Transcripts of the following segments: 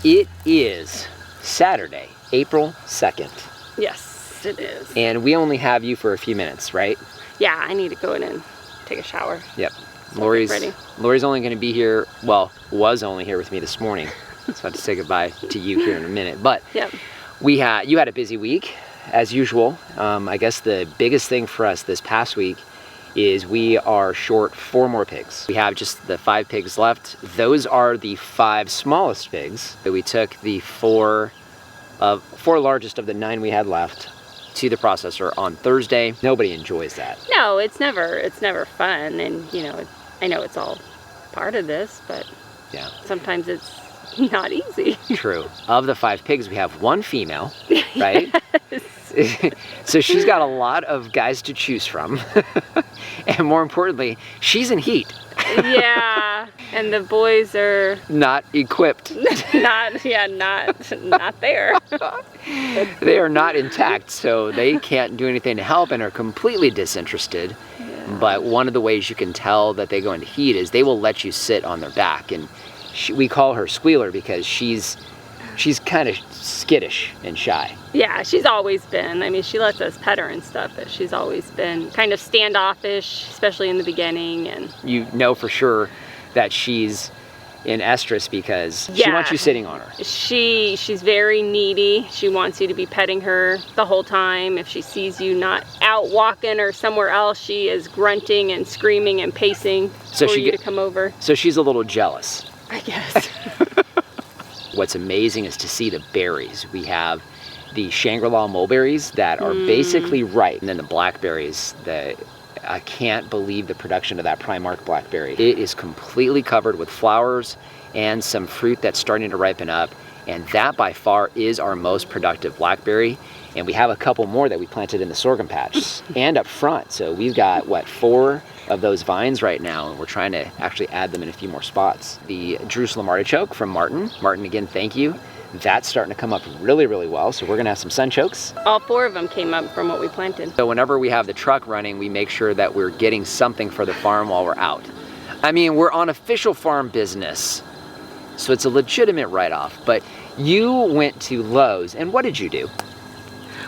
It is Saturday, April 2nd. Yes, it is. And we only have you for a few minutes, right? Yeah, I need to go in and take a shower. Yep. So Lori's only going to be here, well, was only here with me this morning. So I have to say goodbye to you here in a minute. But yep. you had a busy week, as usual. I guess the biggest thing for us this past week is we are short 4 more pigs. We have just the 5 pigs left. Those are the 5 smallest pigs. That we took the 4 largest of the 9 we had left to the processor on Thursday. Nobody enjoys that. No, it's never fun, and I know it's all part of this, but yeah, sometimes it's not easy. True. Of the 5 pigs, we have 1 female, right? So she's got a lot of guys to choose from. And more importantly, she's in heat. Yeah, and the boys are not equipped. not there. They are not intact, so they can't do anything to help and are completely disinterested. Yeah. But one of the ways you can tell that they go into heat is they will let you sit on their back, and we call her Squealer because she's kind of skittish and shy. Yeah, she's always been. I mean, she lets us pet her and stuff, but she's always been kind of standoffish, especially in the beginning. And you know for sure that she's in estrus because she wants you sitting on her. She's very needy. She wants you to be petting her the whole time. If she sees you not out walking or somewhere else, she is grunting and screaming and pacing for you to come over. So she's a little jealous, I guess. What's amazing is to see the berries. We have the Shangri-La mulberries that are basically ripe, and then the blackberries that I can't believe the production of that Primark blackberry. It is completely covered with flowers and some fruit that's starting to ripen up, and that by far is our most productive blackberry. And we have a couple more that we planted in the sorghum patch and up front. So we've got, 4 of those vines right now, and we're trying to actually add them in a few more spots. The Jerusalem artichoke from Martin. Martin, again, thank you. That's starting to come up really, really well. So we're gonna have some sunchokes. All 4 of them came up from what we planted. So whenever we have the truck running, we make sure that we're getting something for the farm while we're out. I mean, we're on official farm business, so it's a legitimate write-off. But you went to Lowe's, and what did you do?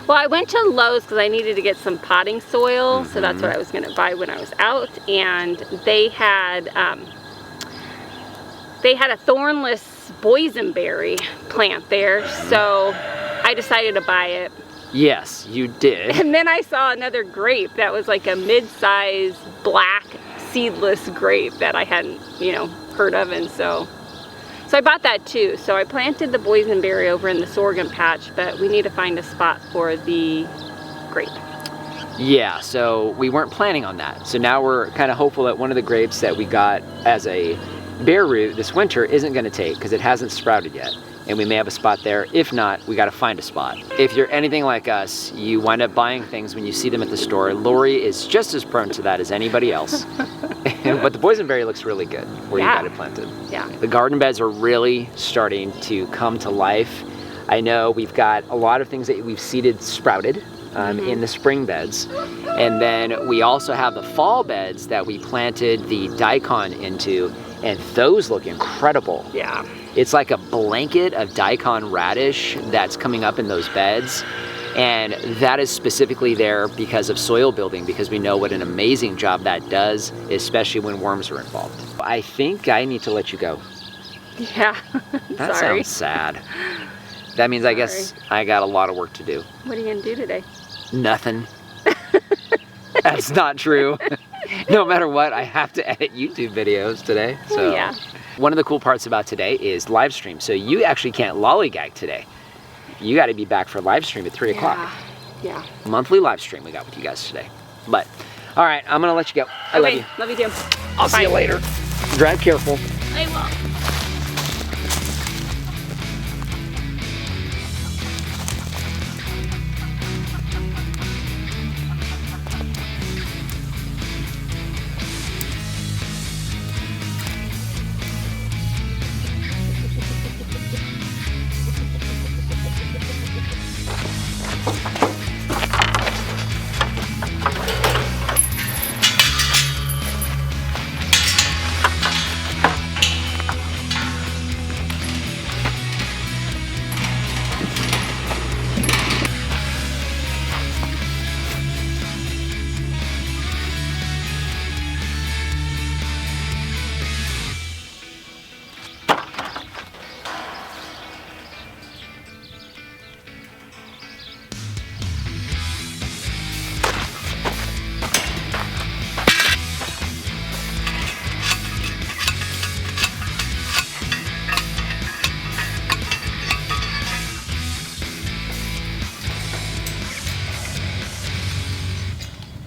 Well, I went to Lowe's because I needed to get some potting soil, so that's what I was going to buy when I was out. And they had a thornless boysenberry plant there, so I decided to buy it. Yes, you did. And then I saw another grape that was like a mid-size black seedless grape that I hadn't, heard of, and so I bought that too. So I planted the boysenberry over in the sorghum patch, but we need to find a spot for the grape. Yeah, so we weren't planning on that. So now we're kind of hopeful that one of the grapes that we got as a bare root this winter isn't going to take because it hasn't sprouted yet. And we may have a spot there. If not, we got to find a spot. If you're anything like us, you wind up buying things when you see them at the store. Lori is just as prone to that as anybody else. But the boysenberry looks really good where you got it planted. Yeah. The garden beds are really starting to come to life. I know we've got a lot of things that we've seeded sprouted in the spring beds. And then we also have the fall beds that we planted the daikon into, and those look incredible. Yeah. It's like a blanket of daikon radish that's coming up in those beds. And that is specifically there because of soil building, because we know what an amazing job that does, especially when worms are involved. I think I need to let you go. Yeah. That sounds sad. That means I guess I got a lot of work to do. What are you gonna do today? Nothing. That's not true. No matter what, I have to edit YouTube videos today. So yeah. One of the cool parts about today is live stream. So you actually can't lollygag today. You got to be back for live stream at 3 o'clock. Yeah. Monthly live stream we got with you guys today. But, all right, I'm going to let you go. I love you. Love you too. I'll see you later. Drive careful. I will.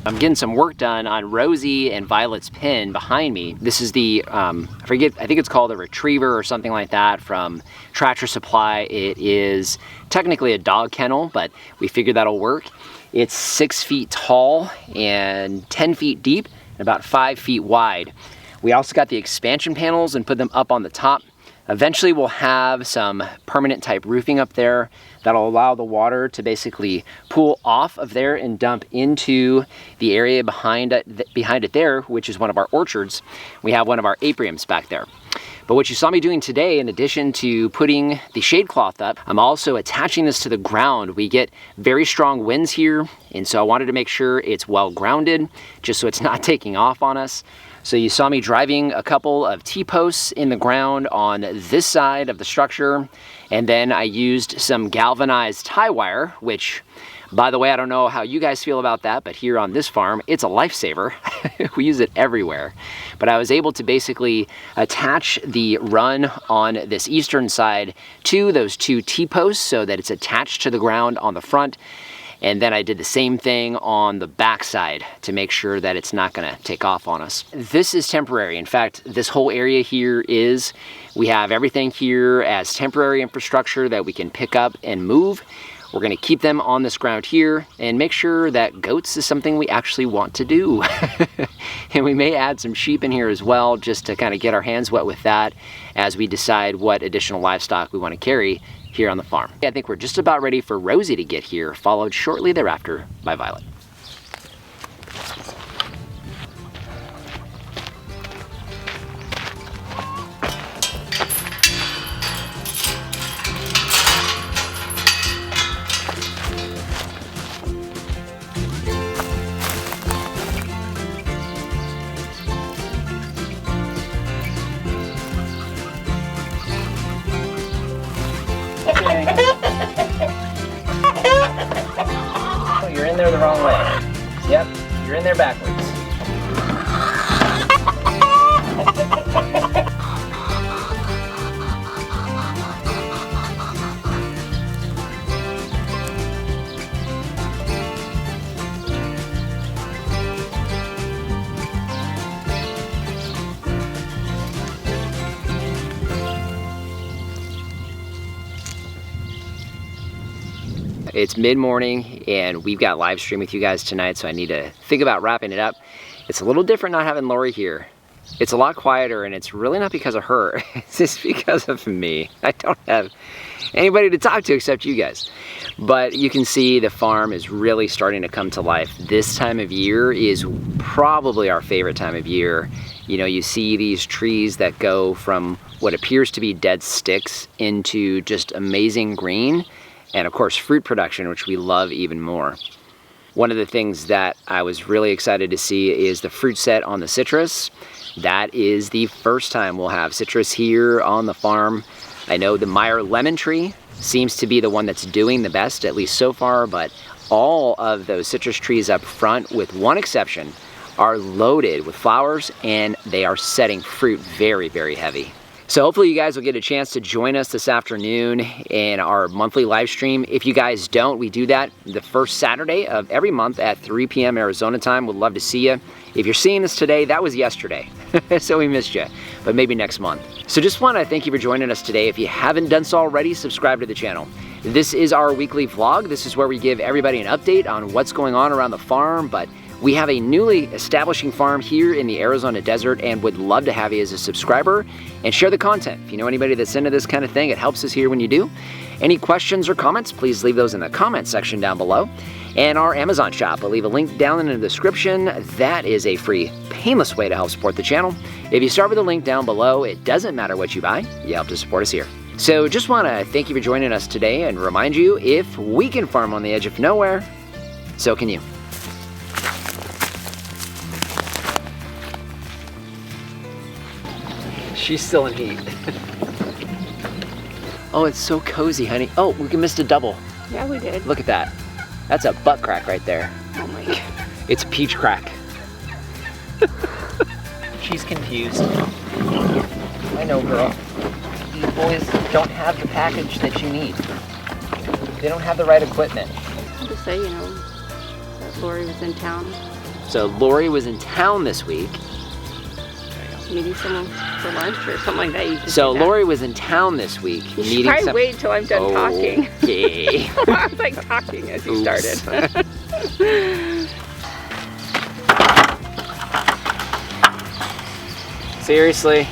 I'm getting some work done on Rosie and Violet's pen behind me. This is the, I think it's called a retriever or something like that from Tractor Supply. It is technically a dog kennel, but we figured that'll work. It's 6 feet tall and 10 feet deep and about 5 feet wide. We also got the expansion panels and put them up on the top. Eventually we'll have some permanent type roofing up there that'll allow the water to basically pool off of there and dump into the area behind it there, which is one of our orchards. We have one of our apiariums back there. But what you saw me doing today, in addition to putting the shade cloth up, I'm also attaching this to the ground. We get very strong winds here, and so I wanted to make sure it's well grounded, just so it's not taking off on us. So you saw me driving a couple of T-posts in the ground on this side of the structure, and then I used some galvanized tie wire, which, by the way, I don't know how you guys feel about that, but here on this farm, it's a lifesaver. We use it everywhere. But I was able to basically attach the run on this eastern side to those 2 T-posts so that it's attached to the ground on the front. And then I did the same thing on the back side to make sure that it's not gonna take off on us. This is temporary. In fact, this whole area here we have everything here as temporary infrastructure that we can pick up and move. We're gonna keep them on this ground here and make sure that goats is something we actually want to do. And we may add some sheep in here as well, just to kind of get our hands wet with that as we decide what additional livestock we wanna carry here on the farm. I think we're just about ready for Rosie to get here, followed shortly thereafter by Violet. Oh, you're in there the wrong way. Yep, you're in there backwards. It's mid-morning and we've got live stream with you guys tonight, so I need to think about wrapping it up. It's a little different not having Lori here. It's a lot quieter, and it's really not because of her. It's just because of me. I don't have anybody to talk to except you guys. But you can see the farm is really starting to come to life. This time of year is probably our favorite time of year. You know, you see these trees that go from what appears to be dead sticks into just amazing green. And of course, fruit production, which we love even more. One of the things that I was really excited to see is the fruit set on the citrus. That is the first time we'll have citrus here on the farm. I know the Meyer lemon tree seems to be the one that's doing the best, at least so far, but all of those citrus trees up front, with one exception, are loaded with flowers and they are setting fruit very, very heavy. So hopefully you guys will get a chance to join us this afternoon in our monthly live stream. If you guys don't, we do that the first Saturday of every month at 3 p.m. Arizona time. We'd love to see you. If you're seeing this today, that was yesterday, so we missed you, but maybe next month. So just want to thank you for joining us today. If you haven't done so already, subscribe to the channel. This is our weekly vlog. This is where we give everybody an update on what's going on around the farm, but we have a newly establishing farm here in the Arizona desert and would love to have you as a subscriber and share the content. If you know anybody that's into this kind of thing, it helps us here when you do. Any questions or comments, please leave those in the comment section down below. And our Amazon shop, I'll leave a link down in the description. That is a free, painless way to help support the channel. If you start with a link down below, it doesn't matter what you buy, you help to support us here. So just want to thank you for joining us today and remind you, if we can farm on the edge of nowhere, so can you. She's still in heat. Oh, it's so cozy, honey. Oh, we missed a double. Yeah, we did. Look at that. That's a butt crack right there. Oh my God. It's a peach crack. She's confused. I know, girl. You boys don't have the package that you need. They don't have the right equipment. I'll just say, you know, that Lori was in town So Lori was in town this week. Maybe someone for lunch or something like that. You just So do that. Lori was in town this week. You should probably wait till I'm done talking. Okay. I was like talking as you started. Seriously?